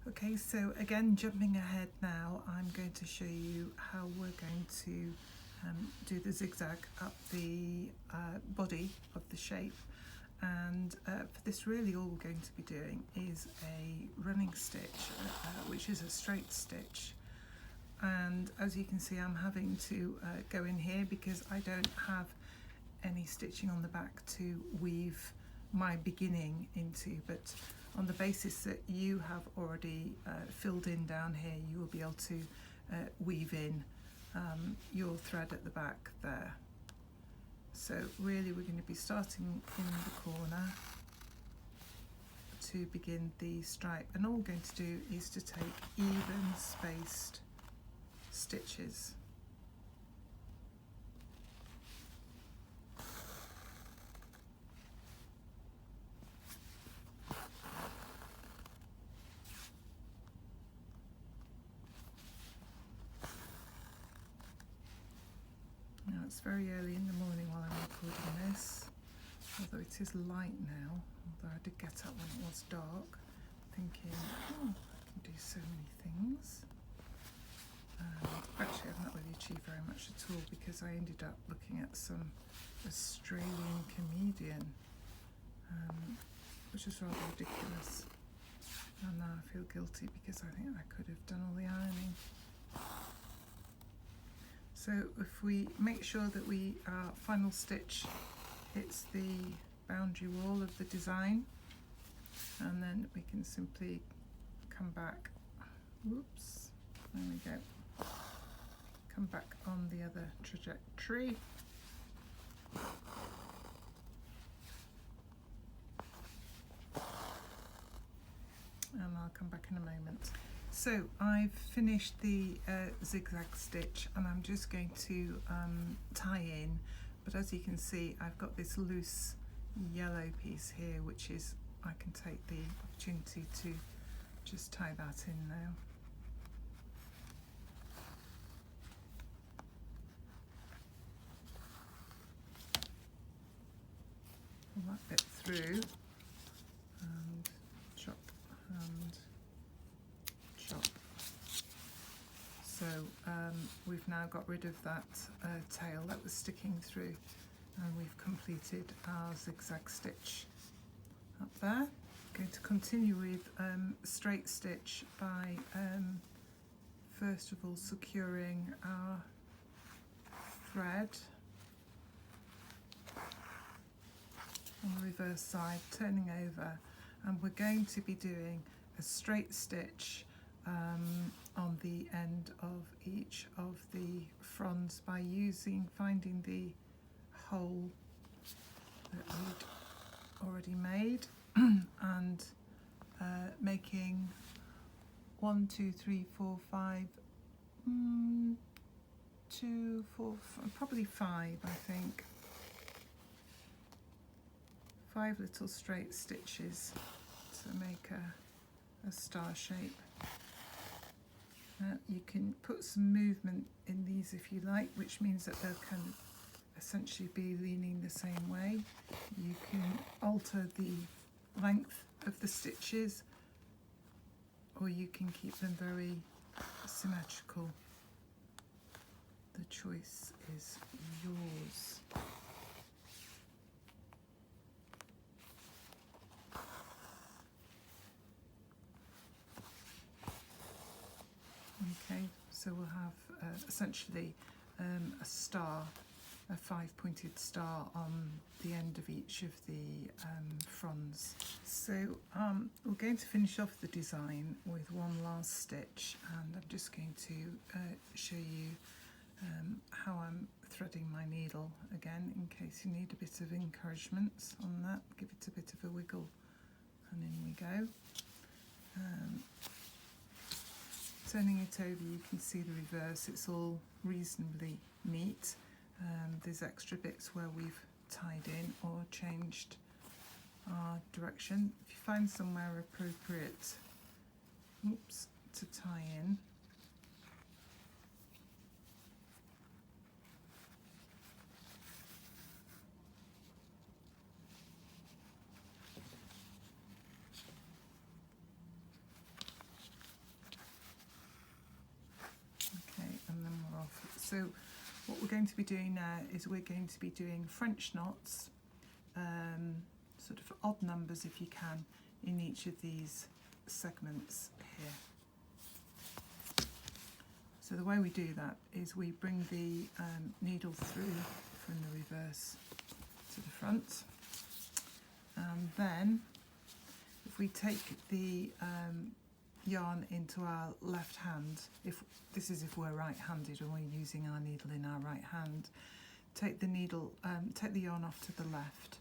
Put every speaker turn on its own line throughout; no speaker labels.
Okay, so again, jumping ahead now, I'm going to show you how we're going to do the zigzag up the body of the shape. And for this, really all we're going to be doing is a running stitch, which is a straight stitch. And as you can see, I'm having to go in here because I don't have any stitching on the back to weave my beginning into, but on the basis that you have already filled in down here, you will be able to weave in your thread at the back there. So really we're going to be starting in the corner to begin the stripe, and all we're going to do is to take even spaced stitches. Now it's very early in the morning while I'm recording this, although it is light now, although I did get up when it was dark, thinking, oh, I can do so many things. Actually, I've not really achieved very much at all because I ended up looking at some Australian comedian, which is rather ridiculous. And now I feel guilty because I think I could have done all the ironing. So if we make sure that our final stitch hits the boundary wall of the design, and then we can simply come back, whoops, there we go, come back on the other trajectory. And I'll come back in a moment. So I've finished the zigzag stitch, and I'm just going to tie in, but as you can see I've got this loose yellow piece here, which is, I can take the opportunity to just tie that in now. Pull that bit through and chop and chop. So we've now got rid of that tail that was sticking through, and we've completed our zigzag stitch up there. I'm going to continue with straight stitch by first of all securing our thread on the reverse side, turning over, and we're going to be doing a straight stitch on the end of each of the fronds by finding the hole that we'd already made and making 1, 2, 3, 4, 5, 2, 4, probably 5, I think. 5 little straight stitches to make a star shape. You can put some movement in these if you like, which means that they'll kind of essentially be leaning the same way. You can alter the length of the stitches, or you can keep them very symmetrical. The choice is yours. Okay, so we'll have essentially a star, a 5-pointed star on the end of each of the fronds. So we're going to finish off the design with one last stitch, and I'm just going to show you how I'm threading my needle again, in case you need a bit of encouragement on that. Give it a bit of a wiggle, and in we go. Turning it over, you can see the reverse. It's all reasonably neat. There's extra bits where we've tied in or changed our direction. If you find somewhere appropriate, to tie in, So what we're going to be doing now is we're going to be doing French knots, sort of odd numbers if you can, in each of these segments here. So the way we do that is we bring the needle through from the reverse to the front, and then if we take the yarn into our left hand, if we're right-handed and we're using our needle in our right hand, take the yarn off to the left,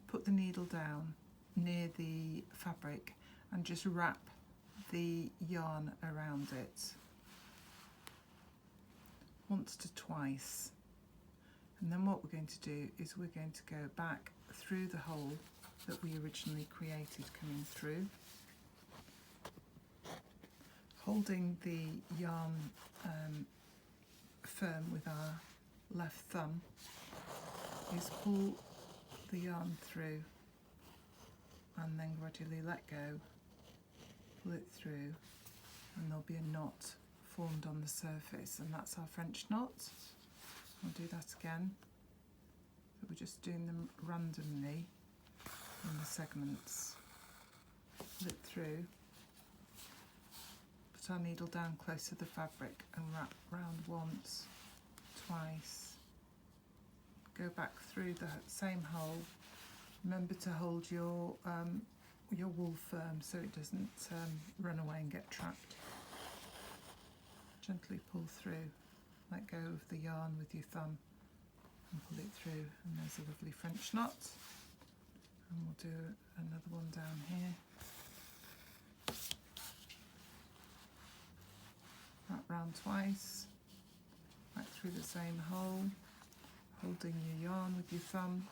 put the needle down near the fabric and just wrap the yarn around it once to twice. And then what we're going to do is we're going to go back through the hole that we originally created coming through, holding the yarn firm with our left thumb, is pull the yarn through and then gradually let go, pull it through, and there'll be a knot formed on the surface, and that's our French knot. I'll do that again. So we're just doing them randomly in the segments. Pull it through, put our needle down close to the fabric and wrap round once, twice, go back through the same hole. Remember to hold your wool firm so it doesn't run away and get trapped. Gently pull through, let go of the yarn with your thumb and pull it through, and there's a lovely French knot. And we'll do another one down here. Wrap round twice, back through the same hole, holding your yarn with your thumb,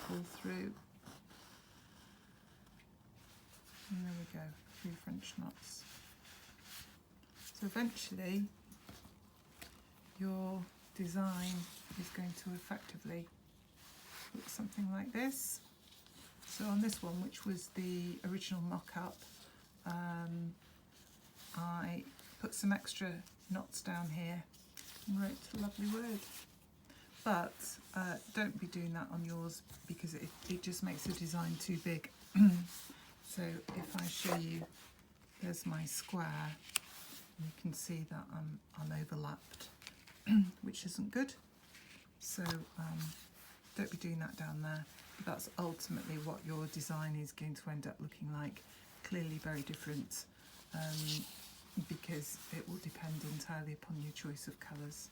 pull through, and there we go, 3 French knots. So eventually your design is going to effectively look something like this. So on this one, which was the original mock-up, I put some extra knots down here and wrote a lovely word. But don't be doing that on yours because it just makes the design too big. So if I show you, there's my square, you can see that I'm overlapped, which isn't good. So don't be doing that down there. That's ultimately what your design is going to end up looking like. Clearly very different, because it will depend entirely upon your choice of colours.